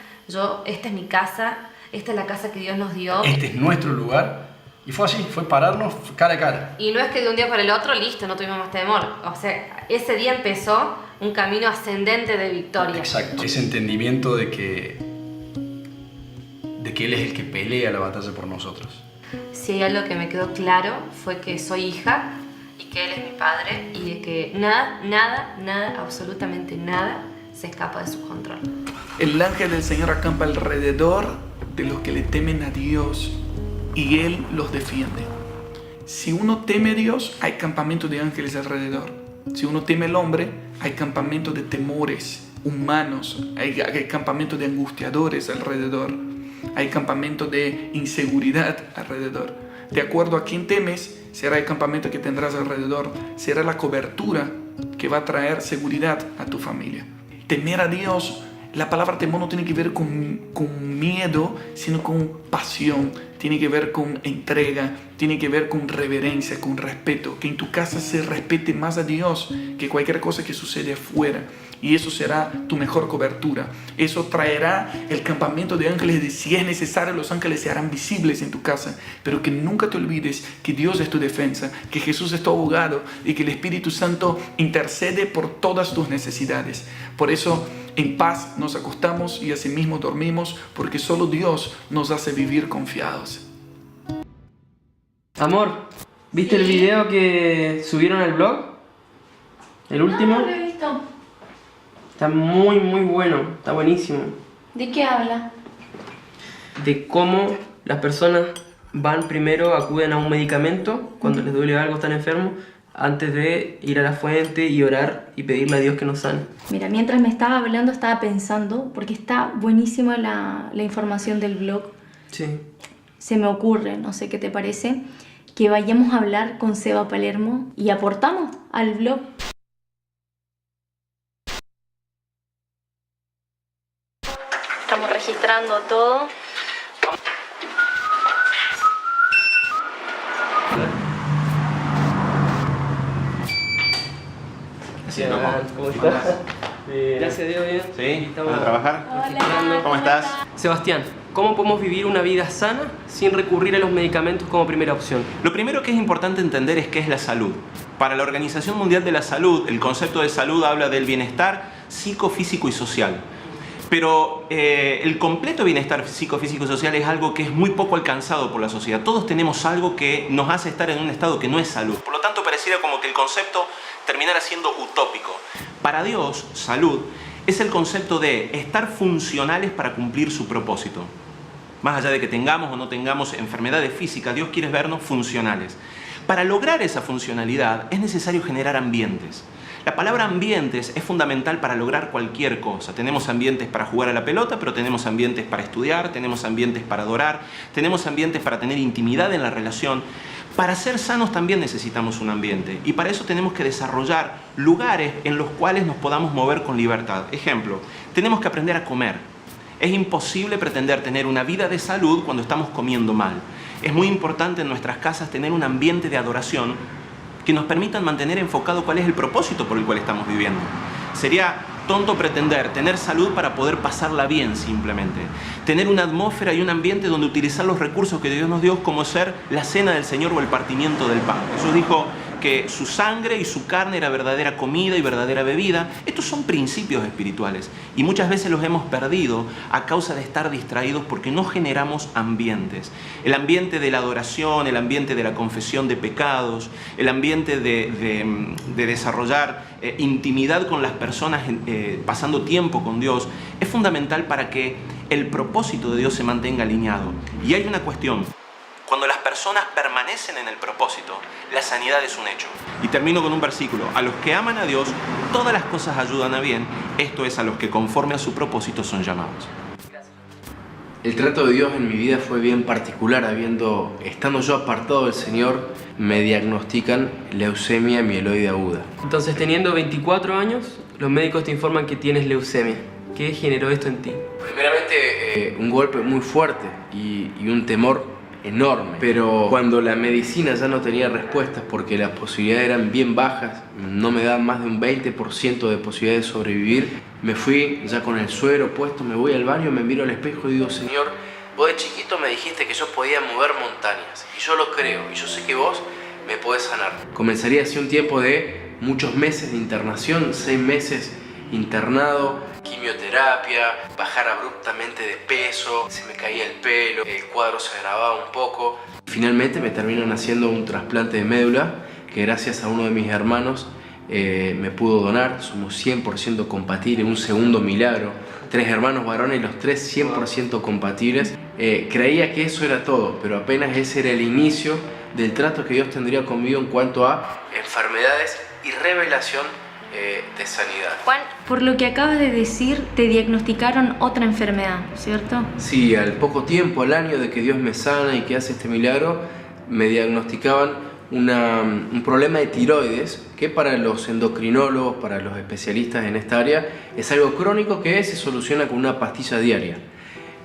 [SPEAKER 12] esta es mi casa, esta es la casa que Dios nos dio.
[SPEAKER 7] Este es nuestro lugar. Y fue así, fue pararnos cara a cara.
[SPEAKER 12] Y no es que de un día para el otro, listo, no tuvimos más temor. O sea, ese día empezó un camino ascendente de victoria.
[SPEAKER 7] Exacto, ese entendimiento de que Él es el que pelea la batalla por nosotros.
[SPEAKER 12] Si hay algo que me quedó claro fue que soy hija y que Él es mi padre y de que nada, absolutamente nada se escapa de su control.
[SPEAKER 1] El ángel del Señor acampa alrededor de los que le temen a Dios y Él los defiende. Si uno teme a Dios, hay campamento de ángeles alrededor. Si uno teme al hombre, hay campamento de temores humanos, hay campamento de angustiadores alrededor. Hay campamento de inseguridad alrededor. De acuerdo a quién temes, será el campamento que tendrás alrededor. Será la cobertura que va a traer seguridad a tu familia. Temer a Dios, la palabra temor no tiene que ver con miedo, sino con pasión. Tiene que ver con entrega, tiene que ver con reverencia, con respeto. Que en tu casa se respete más a Dios que cualquier cosa que sucede afuera. Y eso será tu mejor cobertura. Eso traerá el campamento de ángeles. De si es necesario, los ángeles se harán visibles en tu casa. Pero que nunca te olvides que Dios es tu defensa, que Jesús es tu abogado y que el Espíritu Santo intercede por todas tus necesidades. Por eso, en paz nos acostamos y asimismo dormimos, porque solo Dios nos hace vivir confiados.
[SPEAKER 13] Amor, ¿viste el video que subieron al blog? ¿El último?
[SPEAKER 3] No lo he visto.
[SPEAKER 13] Está muy bueno, está buenísimo.
[SPEAKER 3] ¿De qué habla?
[SPEAKER 13] De cómo las personas acuden a un medicamento cuando les duele algo, están enfermos, antes de ir a la fuente y orar y pedirle a Dios que nos sane.
[SPEAKER 14] Mira, mientras me estaba hablando estaba pensando, porque está buenísima la información del blog.
[SPEAKER 13] Sí.
[SPEAKER 14] Se me ocurre, no sé qué te parece, que vayamos a hablar con Seba Palermo y aportamos al blog. Estamos registrando todo.
[SPEAKER 13] ¿Cómo estás? ¿Ya se dio bien?
[SPEAKER 15] Sí,
[SPEAKER 13] estamos
[SPEAKER 15] ¿vas a trabajar?
[SPEAKER 13] Hola.
[SPEAKER 15] ¿Cómo estás?
[SPEAKER 13] Sebastián, ¿cómo podemos vivir una vida sana sin recurrir a los medicamentos como primera opción?
[SPEAKER 15] Lo primero que es importante entender es qué es la salud. Para la Organización Mundial de la Salud, el concepto de salud habla del bienestar psicofísico y social. Pero el completo bienestar psicofísico y social es algo que es muy poco alcanzado por la sociedad. Todos tenemos algo que nos hace estar en un estado que no es salud. Por lo tanto, pareciera como que el concepto terminara siendo utópico. Para Dios, salud es el concepto de estar funcionales para cumplir su propósito. Más allá de que tengamos o no tengamos enfermedades físicas, Dios quiere vernos funcionales. Para lograr esa funcionalidad es necesario generar ambientes. La palabra ambientes es fundamental para lograr cualquier cosa. Tenemos ambientes para jugar a la pelota, pero tenemos ambientes para estudiar, tenemos ambientes para adorar, tenemos ambientes para tener intimidad en la relación. Para ser sanos también necesitamos un ambiente y para eso tenemos que desarrollar lugares en los cuales nos podamos mover con libertad. Ejemplo, tenemos que aprender a comer. Es imposible pretender tener una vida de salud cuando estamos comiendo mal. Es muy importante en nuestras casas tener un ambiente de adoración que nos permitan mantener enfocado cuál es el propósito por el cual estamos viviendo. Sería tonto pretender tener salud para poder pasarla bien simplemente. Tener una atmósfera y un ambiente donde utilizar los recursos que Dios nos dio como ser la cena del Señor o el partimiento del pan. Jesús dijo que su sangre y su carne era verdadera comida y verdadera bebida. Estos son principios espirituales y muchas veces los hemos perdido a causa de estar distraídos porque no generamos ambientes. El ambiente de la adoración, el ambiente de la confesión de pecados, el ambiente de desarrollar intimidad con las personas, pasando tiempo con Dios, es fundamental para que el propósito de Dios se mantenga alineado. Y hay una cuestión. Cuando las personas permanecen en el propósito, la sanidad es un hecho. Y termino con un versículo. A los que aman a Dios, todas las cosas ayudan a bien. Esto es, a los que conforme a su propósito son llamados.
[SPEAKER 16] El trato de Dios en mi vida fue bien particular. Estando yo apartado del Señor, me diagnostican leucemia mieloide aguda.
[SPEAKER 13] Entonces, teniendo 24 años, los médicos te informan que tienes leucemia. ¿Qué generó esto en ti?
[SPEAKER 16] Primeramente, un golpe muy fuerte y un temor enorme, pero cuando la medicina ya no tenía respuestas porque las posibilidades eran bien bajas, no me daban más de un 20% de posibilidad de sobrevivir, me fui ya con el suero puesto, me voy al baño, me miro al espejo y digo: Señor, vos de chiquito me dijiste que yo podía mover montañas y yo lo creo y yo sé que vos me podés sanar. Comenzaría así un tiempo de muchos meses de internación, 6 meses internado, quimioterapia, bajar abruptamente de peso, se me caía el pelo, el cuadro se agravaba un poco. Finalmente me terminan haciendo un trasplante de médula que gracias a uno de mis hermanos me pudo donar. Somos 100% compatibles, un segundo milagro. 3 hermanos varones y los 3 100% compatibles. Creía que eso era todo, pero apenas ese era el inicio del trato que Dios tendría conmigo en cuanto a enfermedades y revelación de sanidad.
[SPEAKER 14] Juan, por lo que acabas de decir, te diagnosticaron otra enfermedad, ¿cierto?
[SPEAKER 16] Sí, al poco tiempo, al año de que Dios me sana y que hace este milagro, me diagnosticaban un problema de tiroides, que para los endocrinólogos, para los especialistas en esta área, es algo crónico que se soluciona con una pastilla diaria.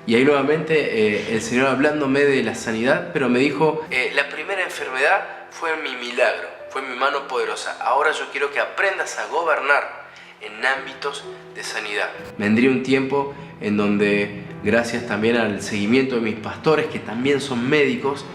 [SPEAKER 16] Y ahí nuevamente el Señor hablándome de la sanidad, pero me dijo, la primera enfermedad fue mi milagro. Fue mi mano poderosa. Ahora yo quiero que aprendas a gobernar en ámbitos de sanidad. Vendría un tiempo en donde, gracias también al seguimiento de mis pastores, que también son médicos,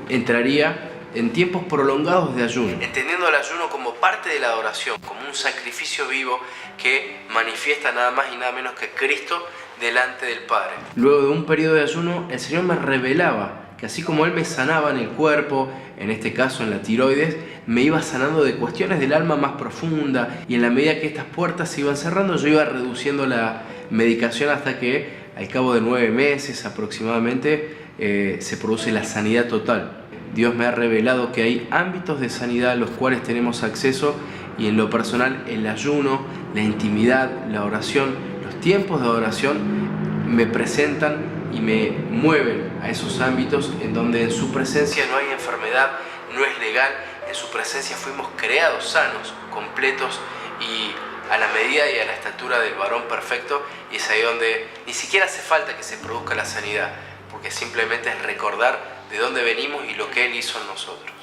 [SPEAKER 16] entraría en tiempos prolongados de ayuno, entendiendo el ayuno como parte de la adoración, como un sacrificio vivo que manifiesta nada más y nada menos que Cristo delante del Padre. Luego de un periodo de ayuno, el Señor me revelaba que así como Él me sanaba en el cuerpo, en este caso en la tiroides, me iba sanando de cuestiones del alma más profunda, y en la medida que estas puertas se iban cerrando, yo iba reduciendo la medicación hasta que al cabo de 9 meses aproximadamente se produce la sanidad total. Dios me ha revelado que hay ámbitos de sanidad a los cuales tenemos acceso, y en lo personal el ayuno, la intimidad, la oración, los tiempos de adoración me presentan y me mueven a esos ámbitos en donde en su presencia no hay enfermedad, no es legal, en su presencia fuimos creados sanos, completos y a la medida y a la estatura del varón perfecto, y es ahí donde ni siquiera hace falta que se produzca la sanidad, porque simplemente es recordar de dónde venimos y lo que Él hizo en nosotros.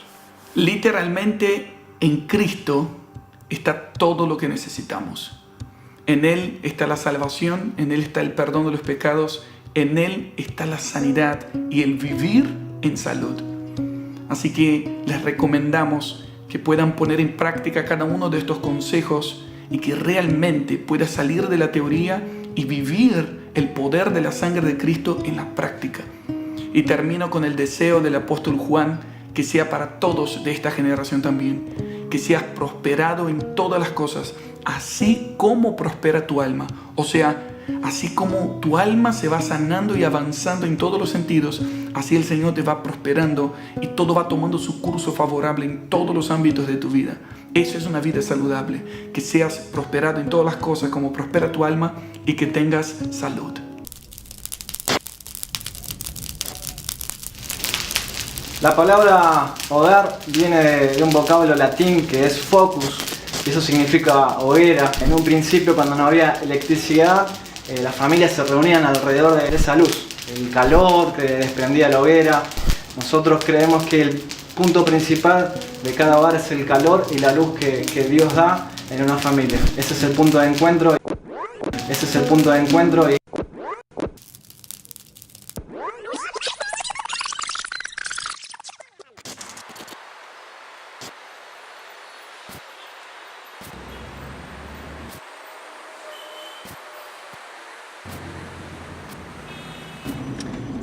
[SPEAKER 1] Literalmente en Cristo está todo lo que necesitamos. En Él está la salvación, en Él está el perdón de los pecados, en Él está la sanidad y el vivir en salud. Así que les recomendamos que puedan poner en práctica cada uno de estos consejos y que realmente pueda salir de la teoría y vivir el poder de la sangre de Cristo en la práctica. Y termino con el deseo del apóstol Juan, que sea para todos de esta generación también, que seas prosperado en todas las cosas, así como prospera tu alma. O sea, así como tu alma se va sanando y avanzando en todos los sentidos, así el Señor te va prosperando y todo va tomando su curso favorable en todos los ámbitos de tu vida. Eso es una vida saludable, que seas prosperado en todas las cosas como prospera tu alma y que tengas salud.
[SPEAKER 17] La palabra hogar viene de un vocablo latín que es focus, y eso significa hoguera. En un principio, cuando no había electricidad, las familias se reunían alrededor de esa luz, el calor que desprendía la hoguera. Nosotros creemos que el punto principal de cada hogar es el calor y la luz que Dios da en una familia. Ese es el punto de encuentro. Ese es el punto de encuentro.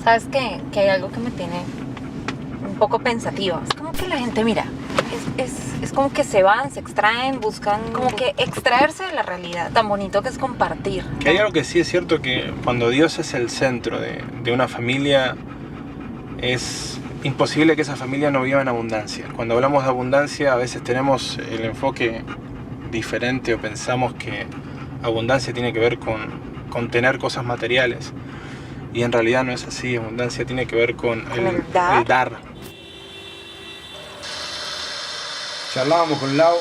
[SPEAKER 18] ¿Sabes qué? Que hay algo que me tiene un poco pensativa. Es como que la gente, mira, es como que se van, se extraen, buscan como que extraerse de la realidad. Tan bonito que es compartir.
[SPEAKER 19] Que hay algo que sí es cierto, que cuando Dios es el centro de una familia, es imposible que esa familia no viva en abundancia. Cuando hablamos de abundancia, a veces tenemos el enfoque diferente o pensamos que abundancia tiene que ver con tener cosas materiales. Y en realidad no es así. Abundancia tiene que ver con el dar.
[SPEAKER 7] Charlábamos con Lau.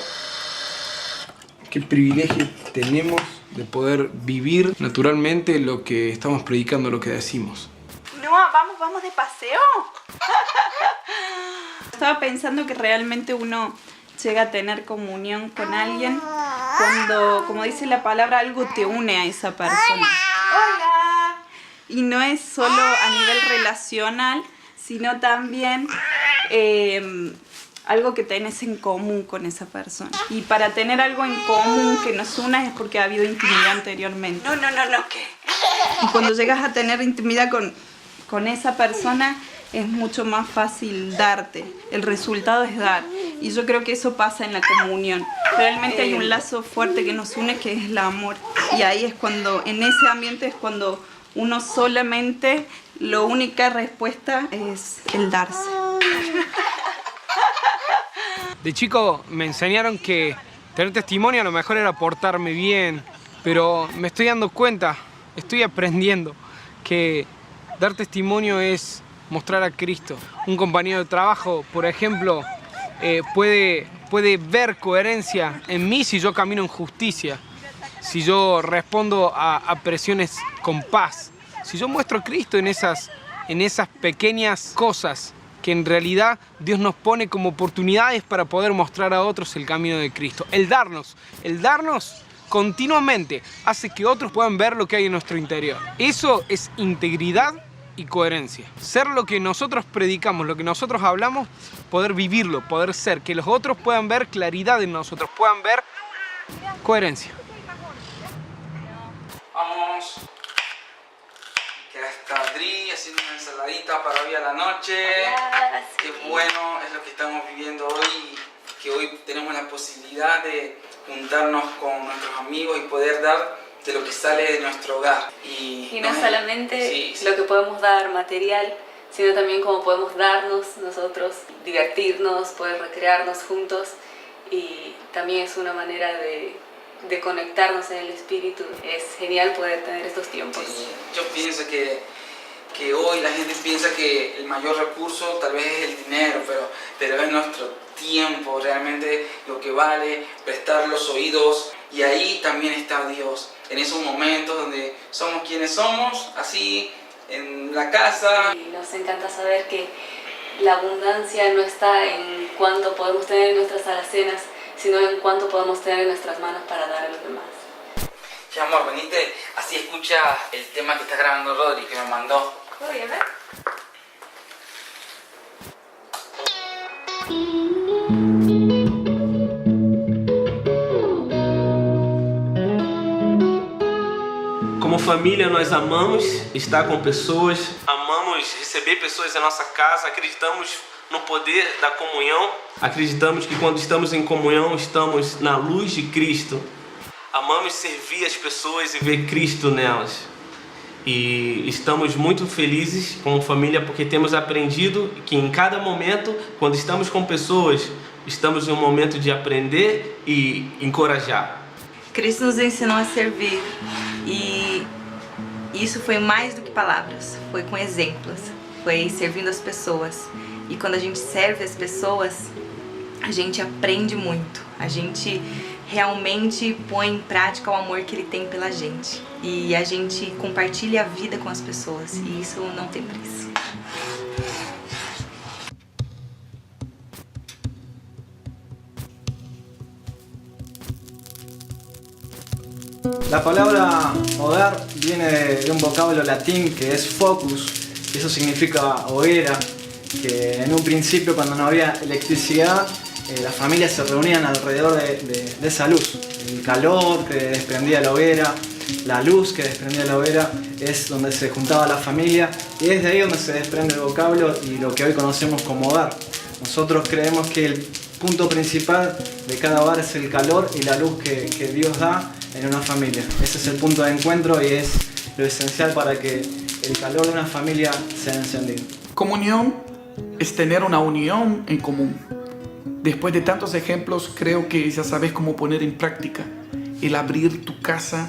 [SPEAKER 7] Qué privilegio tenemos de poder vivir naturalmente lo que estamos predicando, lo que decimos.
[SPEAKER 20] No, vamos de paseo. Estaba pensando que realmente uno llega a tener comunión con alguien cuando, como dice la palabra, algo te une a esa persona. Hola. Y no es solo a nivel relacional, sino también algo que tenés en común con esa persona. Y para tener algo en común que nos una es porque ha habido intimidad anteriormente. No, ¿qué? Y cuando llegas a tener intimidad con esa persona, es mucho más fácil darte. El resultado es dar. Y yo creo que eso pasa en la comunión. Realmente hay un lazo fuerte que nos une, que es el amor. Y ahí es cuando, en ese ambiente es cuando uno solamente, la única respuesta es el darse.
[SPEAKER 21] De chico me enseñaron que tener testimonio a lo mejor era portarme bien, pero me estoy dando cuenta, estoy aprendiendo que dar testimonio es mostrar a Cristo. Un compañero de trabajo, por ejemplo, puede ver coherencia en mí si yo camino en justicia, si yo respondo a presiones con paz, si yo muestro a Cristo en esas pequeñas cosas que en realidad Dios nos pone como oportunidades para poder mostrar a otros el camino de Cristo. El darnos continuamente hace que otros puedan ver lo que hay en nuestro interior. Eso es integridad y coherencia. Ser lo que nosotros predicamos, lo que nosotros hablamos, poder vivirlo, poder ser, que los otros puedan ver claridad en nosotros, puedan ver coherencia.
[SPEAKER 22] Vamos. Que está Adri haciendo una ensaladita para hoy a la noche. Qué bueno es lo que estamos viviendo hoy, que hoy tenemos la posibilidad de juntarnos con nuestros amigos y poder dar de lo que sale de nuestro hogar.
[SPEAKER 23] Y no solamente lo que podemos dar material, sino también cómo podemos darnos nosotros, divertirnos, poder recrearnos juntos. Y también es una manera de conectarnos en el espíritu. Es genial poder tener estos tiempos.
[SPEAKER 22] Sí, yo pienso que hoy la gente piensa que el mayor recurso tal vez es el dinero, pero es nuestro tiempo realmente lo que vale, prestar los oídos, y ahí también está Dios, en esos momentos donde somos quienes somos, así en la casa.
[SPEAKER 23] Y nos encanta saber que la abundancia no está en cuánto podemos tener en nuestras alacenas, sino en cuánto podemos tener en nuestras manos para dar a los demás.
[SPEAKER 22] Ya, amor, venite, así escucha el tema que está grabando Rodri, que me mandó.
[SPEAKER 23] ¿Puedo ir a ver?
[SPEAKER 13] Como família, nós amamos estar com pessoas, amamos receber pessoas em nossa casa, acreditamos no poder da comunhão, acreditamos que quando estamos em comunhão, estamos na luz de Cristo. Amamos servir as pessoas e ver Cristo nelas. E estamos muito felizes como família porque temos aprendido que em cada momento, quando estamos com pessoas, estamos em um momento de aprender e encorajar.
[SPEAKER 11] Cristo nos ensinou a servir e isso foi mais do que palavras, foi com exemplos, foi servindo as pessoas. E quando a gente serve as pessoas, a gente aprende muito, a gente realmente põe em prática o amor que Ele tem pela gente. E a gente compartilha a vida com as pessoas e isso não tem preço.
[SPEAKER 17] La palabra hogar viene de un vocablo latín que es focus, y eso significa hoguera, que en un principio cuando no había electricidad las familias se reunían alrededor de esa luz. El calor que desprendía la hoguera, la luz que desprendía la hoguera es donde se juntaba la familia y es de ahí donde se desprende el vocablo y lo que hoy conocemos como hogar. Nosotros creemos que el punto principal de cada hogar es el calor y la luz que Dios da en una familia. Ese es el punto de encuentro y es lo esencial para que el calor de una familia sea encendido.
[SPEAKER 1] Comunión es tener una unión en común. Después de tantos ejemplos, creo que ya sabes cómo poner en práctica el abrir tu casa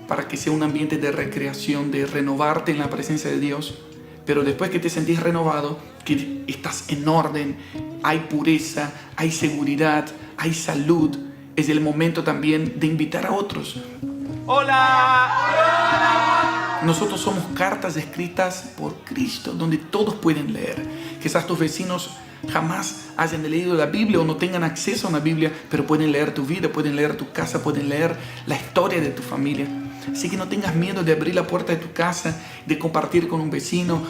[SPEAKER 1] para que sea un ambiente de recreación, de renovarte en la presencia de Dios. Pero después que te sentís renovado, que estás en orden, hay pureza, hay seguridad, hay salud, es el momento también de invitar a otros. ¡Hola! Nosotros somos cartas escritas por Cristo, donde todos pueden leer. Quizás tus vecinos jamás hayan leído la Biblia o no tengan acceso a una Biblia, pero pueden leer tu vida, pueden leer tu casa, pueden leer la historia de tu familia. Así que no tengas miedo de abrir la puerta de tu casa, de compartir con un vecino,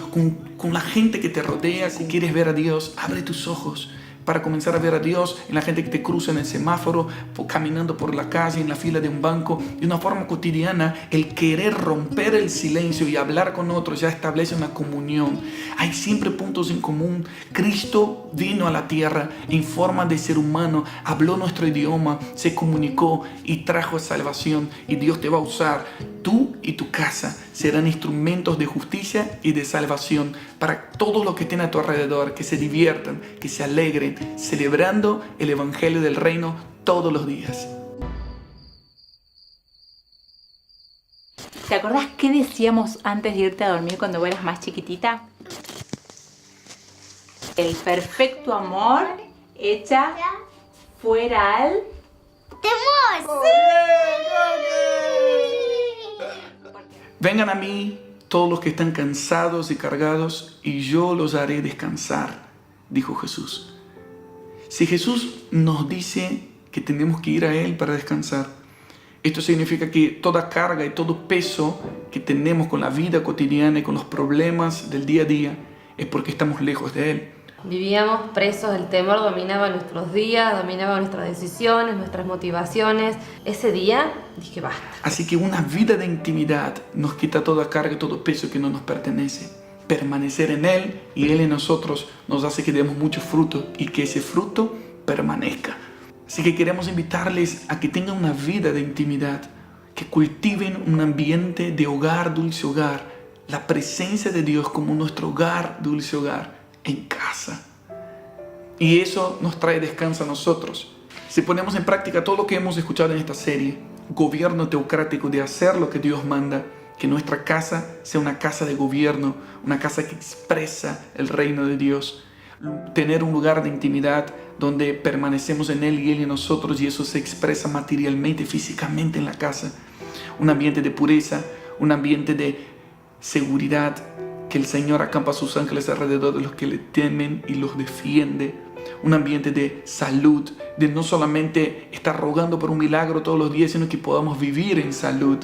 [SPEAKER 1] con la gente que te rodea. Si quieres ver a Dios, abre tus ojos para comenzar a ver a Dios en la gente que te cruza en el semáforo, caminando por la calle, en la fila de un banco. De una forma cotidiana, el querer romper el silencio y hablar con otros ya establece una comunión. Hay siempre puntos en común. Cristo vino a la tierra en forma de ser humano, habló nuestro idioma, se comunicó y trajo salvación. Y Dios te va a usar. Tú y tu casa serán instrumentos de justicia y de salvación para todos los que estén a tu alrededor, que se diviertan, que se alegren, celebrando el Evangelio del Reino todos los días.
[SPEAKER 2] ¿Te acordás qué decíamos antes de irte a dormir cuando vos eras más chiquitita? El perfecto amor echa fuera al
[SPEAKER 3] temor.
[SPEAKER 1] Vengan a mí todos los que están cansados y cargados, y yo los haré descansar, dijo Jesús. Si Jesús nos dice que tenemos que ir a Él para descansar, esto significa que toda carga y todo peso que tenemos con la vida cotidiana y con los problemas del día a día es porque estamos lejos de Él.
[SPEAKER 12] Vivíamos presos, el temor dominaba nuestros días, dominaba nuestras decisiones, nuestras motivaciones. Ese día dije basta.
[SPEAKER 1] Así que una vida de intimidad nos quita toda carga y todo peso que no nos pertenece. Permanecer en Él y Él en nosotros nos hace que demos mucho fruto y que ese fruto permanezca. Así que queremos invitarles a que tengan una vida de intimidad, que cultiven un ambiente de hogar, dulce hogar, la presencia de Dios como nuestro hogar, dulce hogar, en casa. Y eso nos trae descanso a nosotros. Si ponemos en práctica todo lo que hemos escuchado en esta serie, gobierno teocrático de hacer lo que Dios manda, que nuestra casa sea una casa de gobierno, una casa que expresa el reino de Dios, tener un lugar de intimidad donde permanecemos en Él y Él en nosotros, y eso se expresa materialmente, físicamente en la casa. Un ambiente de pureza, un ambiente de seguridad, que el Señor acampa a sus ángeles alrededor de los que le temen y los defiende. un ambiente de salud, de no solamente estar rogando por un milagro todos los días, sino que podamos vivir en salud.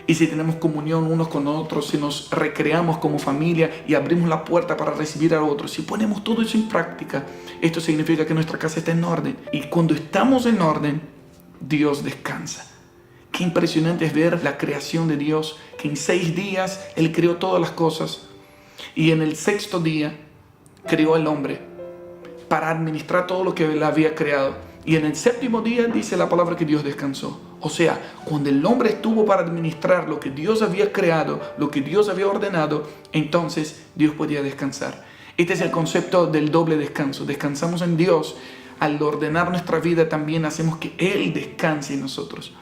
[SPEAKER 1] Y si tenemos comunión unos con otros, si nos recreamos como familia y abrimos la puerta para recibir a otros, si ponemos todo eso en práctica, esto significa que nuestra casa está en orden. Y cuando estamos en orden, Dios descansa. Qué impresionante es ver la creación de Dios, que en 6 días Él creó todas las cosas. Y en el 6º día creó al hombre para administrar todo lo que Él había creado. Y en el 7º día dice la palabra que Dios descansó. O sea, cuando el hombre estuvo para administrar lo que Dios había creado, lo que Dios había ordenado, entonces Dios podía descansar. Este es el concepto del doble descanso. Descansamos en Dios. Al ordenar nuestra vida también hacemos que Él descanse en nosotros.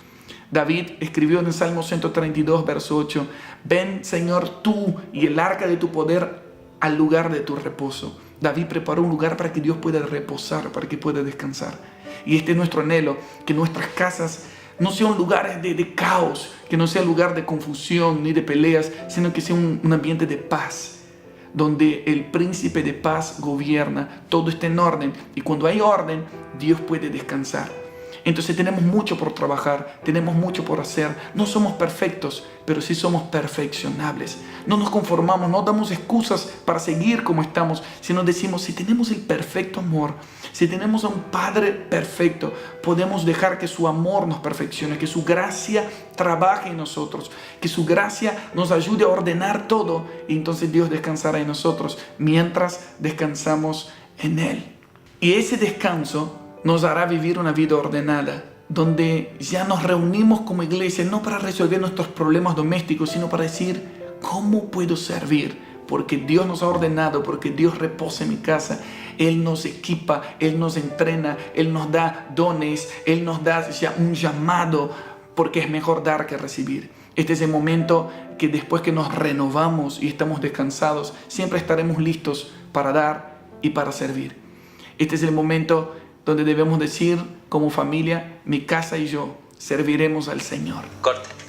[SPEAKER 1] David escribió en el Salmo 132, verso 8, ven, Señor, tú y el arca de tu poder al lugar de tu reposo. David preparó un lugar para que Dios pueda reposar, para que pueda descansar. Y este es nuestro anhelo, que nuestras casas no sean lugares de caos, que no sea lugar de confusión ni de peleas, sino que sea un ambiente de paz, donde el príncipe de paz gobierna, todo está en orden. Y cuando hay orden, Dios puede descansar. Entonces tenemos mucho por trabajar, tenemos mucho por hacer. No somos perfectos, pero sí somos perfeccionables. No nos conformamos, no damos excusas para seguir como estamos, sino decimos, si tenemos el perfecto amor, si tenemos a un Padre perfecto, podemos dejar que su amor nos perfeccione, que su gracia trabaje en nosotros, que su gracia nos ayude a ordenar todo, y entonces Dios descansará en nosotros mientras descansamos en Él. Y ese descanso nos hará vivir una vida ordenada, donde ya nos reunimos como iglesia, no para resolver nuestros problemas domésticos, sino para decir, ¿cómo puedo servir? Porque Dios nos ha ordenado, porque Dios reposa en mi casa. Él nos equipa, Él nos entrena, Él nos da dones, Él nos da ya un llamado, porque es mejor dar que recibir. Este es el momento que después que nos renovamos y estamos descansados, siempre estaremos listos para dar y para servir. Este es el momento donde debemos decir como familia, mi casa y yo serviremos al Señor.
[SPEAKER 5] Corte.